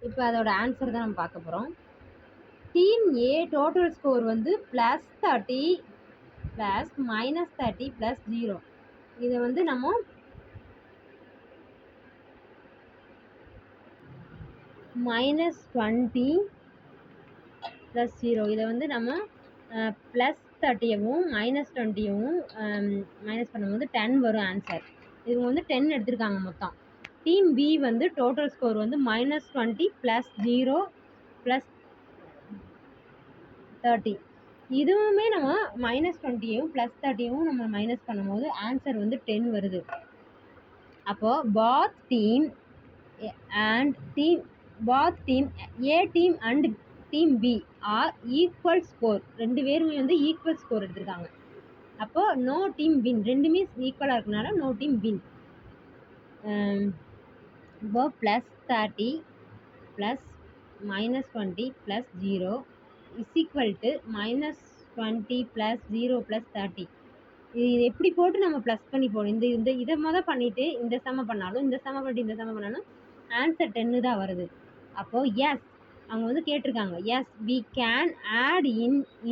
இப்போ அதோட ஆன்சர் தான் நம்ம பார்க்க போகிறோம். டீம் ஏ டோட்டல் ஸ்கோர் வந்து +30 ப்ளஸ் -30 ப்ளஸ் 0. இதை வந்து நம்ம -20 ப்ளஸ் 0 இதை வந்து நம்ம +30வும் -20வும் மைனஸ் பண்ணும்போது 10 வரும் ஆன்சர். இவங்க வந்து 10 எடுத்திருக்காங்க மொத்தம். டீம் பி வந்து டோட்டல் ஸ்கோர் வந்து -20 ப்ளஸ் 0 ப்ளஸ் 30. இதுவுமே நம்ம -20யும் ப்ளஸ் 30யும் நம்ம மைனஸ் பண்ணும்போது ஆன்சர் வந்து 10 வருது. அப்போ both team A team and team B are equal score. ரெண்டு பேருமே வந்து ஈக்குவல் ஸ்கோர் எடுத்திருக்காங்க. அப்போ நோ டீம் வின். ரெண்டுமே ஈக்குவலாக இருக்கனால நோ டீம் வின். இப்போ +30 plus -20 plus 0 is equal to -20 plus 0 plus 30. இது எப்படி போட்டு நம்ம ப்ளஸ் பண்ணி போகணும். இதை பண்ணிவிட்டு இந்த சம பண்ணாலும் இந்த சம பண்ணிட்டு இந்த சம பண்ணாலும் ஆன்சர் 10 தான் வருது. அப்போது எஸ் அவங்க வந்து கேட்டிருக்காங்க, yes we can add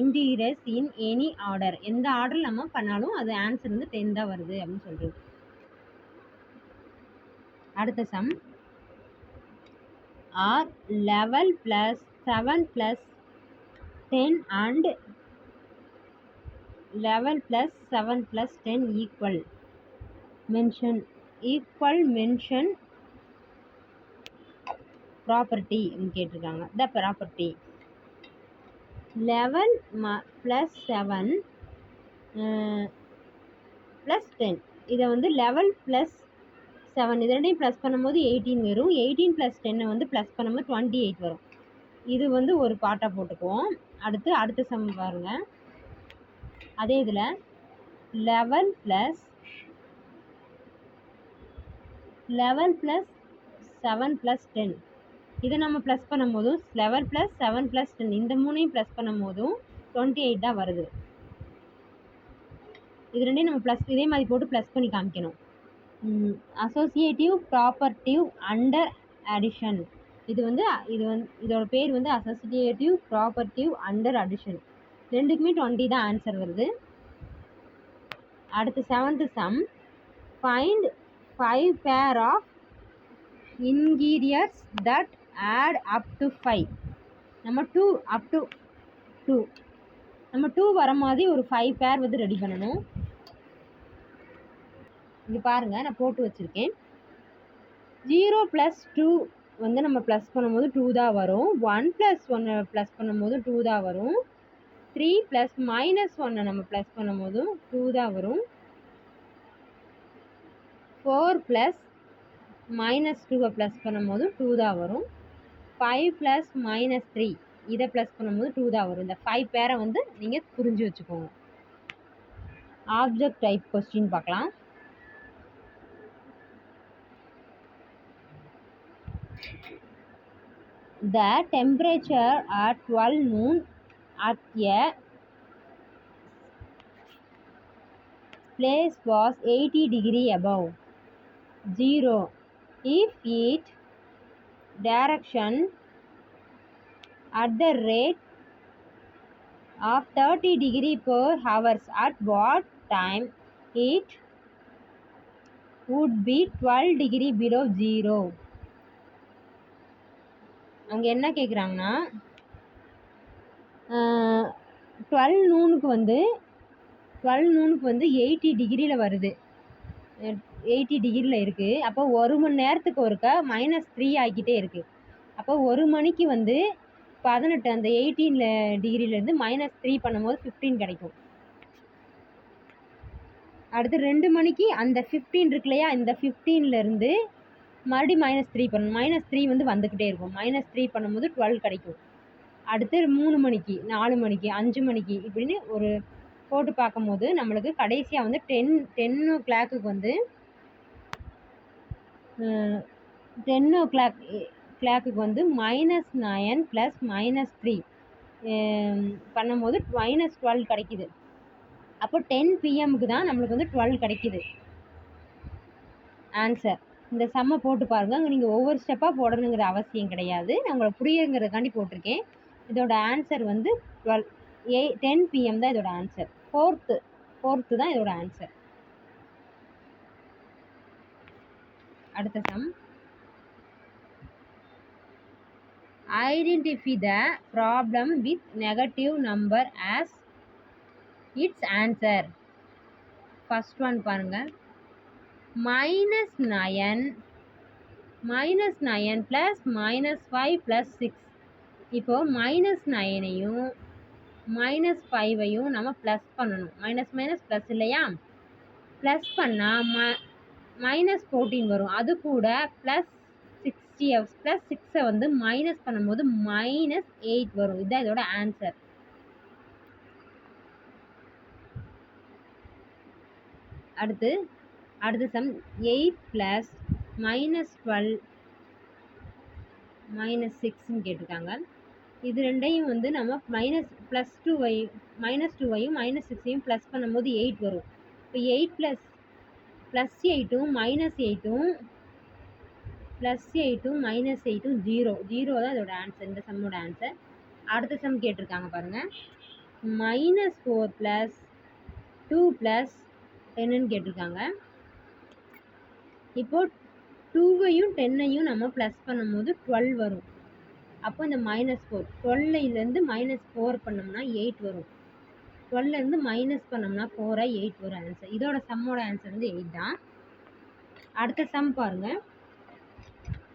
integers in any order. எந்த ஆர்டரில் நம்ம பண்ணாலும் அது ஆன்சர் வந்து 10 தான் வருது அப்படின்னு சொல்கிறது. அடுத்த some are 11 + 7 + 10 and 11 + 7 + 10 equal. mention property கேட்டிருக்காங்க. The property 11 + 7 + 10. இதை வந்து 11 + 7 இது ரெண்டையும் ப்ளஸ் பண்ணும்போது 18 வரும். 18 + 10 வந்து ப்ளஸ் பண்ணும்போது 28 வரும். இது வந்து ஒரு பாட்டாக போட்டுக்குவோம். அடுத்த சம் பாருங்க. அதே இதில் 11 + 7 + 10 இதை நம்ம ப்ளஸ் பண்ணும்போதும் 11 + 7 + 10 இந்த மூணையும் ப்ளஸ் பண்ணும்போதும் 28 தான் வருது. இது ரெண்டையும் நம்ம ப்ளஸ் இதே மாதிரி போட்டு ப்ளஸ் பண்ணி காமிக்கணும். Associative property under addition. இதோட பேர் வந்து அசோசியேட்டிவ் ப்ராப்பர்ட்டிவ் அண்டர் அடிஷன். ரெண்டுக்குமே 20 தான் ஆன்சர் வருது. அடுத்து 7th sum. Find 5 pair of integers that add up to 5. நம்ம 2 அப் டு 2 நம்ம 2 வர மாதிரி ஒரு 5 பேர் வந்து ரெடி பண்ணணும். இங்கே பாருங்கள், நான் போட்டு வச்சுருக்கேன். 0 + 2 வந்து நம்ம ப்ளஸ் பண்ணும்போது 2 தான் வரும். 1 + 1 ப்ளஸ் பண்ணும்போது 2 தான் வரும். 3 + -1 நம்ம ப்ளஸ் பண்ணும்போதும் 2 தான் வரும். 4 + -2 ப்ளஸ் பண்ணும்போதும் 2 தான் வரும். 5 + -3 இதை ப்ளஸ் பண்ணும்போது 2 தான் வரும். இந்த 5 பேரை வந்து நீங்கள் புரிஞ்சு வச்சுக்கோங்க. ஆப்ஜெக்ட் டைப் கொஸ்டின் பார்க்கலாம். The temperature at 12 noon at a place was 80 degrees above 0 if it direction at the rate of 30 degrees per hour. At what time it would be 12 degrees below 0. அவங்க என்ன கேட்குறாங்கன்னா 12 நூனுக்கு வந்து 80 டிகிரியில் வருது. 80 டிகிரியில் இருக்குது. அப்போ 1 மணி நேரத்துக்கு ஒருக்கா -3 ஆகிக்கிட்டே இருக்குது. அப்போ 1 மணிக்கு வந்து 18 அந்த 18 டிகிரியிலேருந்து -3 பண்ணும்போது 15 கிடைக்கும். அடுத்து 2 மணிக்கு அந்த 15 இருக்கு இல்லையா, இந்த 15லேருந்து மறுபடியும் -3 பண்ணணும். -3 வந்து வந்துக்கிட்டே இருக்கும். -3 பண்ணும்போது 12 கிடைக்கும். அடுத்து 3 மணிக்கு, 4 மணிக்கு, 5 மணிக்கு இப்படின்னு ஒரு போட்டு பார்க்கும்போது நம்மளுக்கு கடைசியாக வந்து 10 o'clock வந்து 10 o'clock வந்து -9 + -3 பண்ணும்போது -12 கிடைக்குது. அப்போ 10 PM தான் நம்மளுக்கு வந்து 12 கிடைக்குது ஆன்சர். இந்த சம்மை போட்டு பாருங்கள். அங்கே நீங்கள் ஒவ்வொரு ஸ்டெப்பாக போடணுங்கிற அவசியம் கிடையாது. நான் உங்களுக்கு புரியுங்கிறதுக்காண்டி போட்டிருக்கேன். இதோட ஆன்சர் வந்து 10 PM தான் இதோட ஆன்சர். ஃபோர்த்து தான் இதோட ஆன்சர். அடுத்த sum. Identify the problem with negative number as its answer. First one பாருங்கள். -9 + -5 + 6. இப்போது -9ஐயும் -5ஐயும் நம்ம ப்ளஸ் பண்ணணும். மைனஸ் மைனஸ் ப்ளஸ் இல்லையா? ப்ளஸ் பண்ணால் -14 வரும். அது கூட +6 வந்து மைனஸ் பண்ணும்போது -8 வரும். இதுதான் இதோட ஆன்சர். அடுத்து சம் 8 + -12 -6ன்னு கேட்டிருக்காங்க. இது ரெண்டையும் வந்து நம்ம -2ஐயும் -6ஐயும் ப்ளஸ் பண்ணும்போது 8 வரும். இப்போ 8 +8ம் -8ம் -8ம் 0 தான் இதோட ஆன்சர். இந்த சம்மோட ஆன்சர். அடுத்த சம் கேட்டிருக்காங்க பாருங்கள். -4 + 2 + 10ன்னு கேட்டிருக்காங்க. இப்போது 2ஐயும் 10ஐயும் நம்ம ப்ளஸ் பண்ணும்போது 12 வரும். அப்போ இந்த -4 12லேருந்து -4 பண்ணோம்னா 8 வரும். 12லேருந்து மைனஸ் பண்ணோம்னா 4 8 வரும் ஆன்சர். இதோட சம்மோட ஆன்சர் வந்து 8 தான். அடுத்த சம் பாருங்கள்.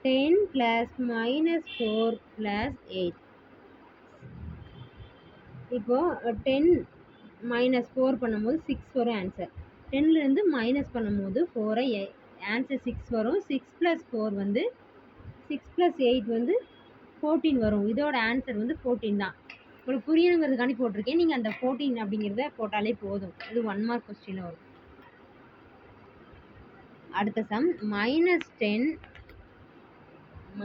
10 + -4 + 8. இப்போது 10 - 4 பண்ணும்போது 6 வரும் ஆன்சர். 10லேருந்து மைனஸ் பண்ணும்போது 4 ஆன்சர் 6 வரும். 6 + 4 வந்து 6 + 8 வந்து 14 வரும். இதோட ஆன்சர் வந்து 14 தான். உங்களுக்கு புரியணுங்கிறதுக்காண்டி போட்டிருக்கேன். நீங்கள் அந்த 14 அப்படிங்கிறத போட்டாலே போதும். இது 1 மார்க் கொஸ்டின் வரும். அடுத்த சம் -10 +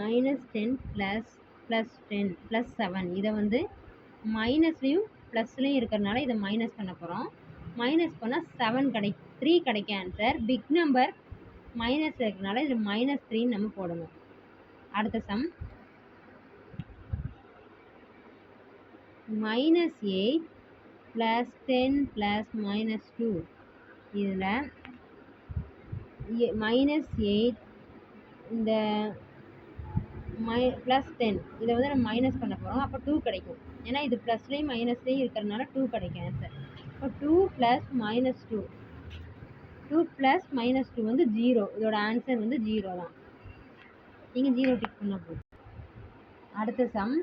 7. இதை வந்து மைனஸ்லையும் ப்ளஸ்லையும் இருக்கிறனால இதை மைனஸ் பண்ண போகிறோம். மைனஸ் பண்ணால் 3 கிடைக்கும் ஆன்சர். பிக் நம்பர் மைனஸ் இருக்கிறனால இதில் -3ன்னு நம்ம போடணும். அடுத்த சம் -8 + 10 + -2. இதில் -8 இந்த +10 இதை வந்து நம்ம மைனஸ் பண்ண போகிறோம். அப்போ 2 கிடைக்கும். ஏன்னா இது ப்ளஸ்லேயும் மைனஸ்லேயும் இருக்கிறனால 2 கிடைக்கும் ஆன்சர். இப்போ 2 + -2 2 + -2 வந்து 0. இதோட ஆன்சர் வந்து 0 தான். நீங்கள் 0 டிக் பண்ண போதும். அடுத்த சம்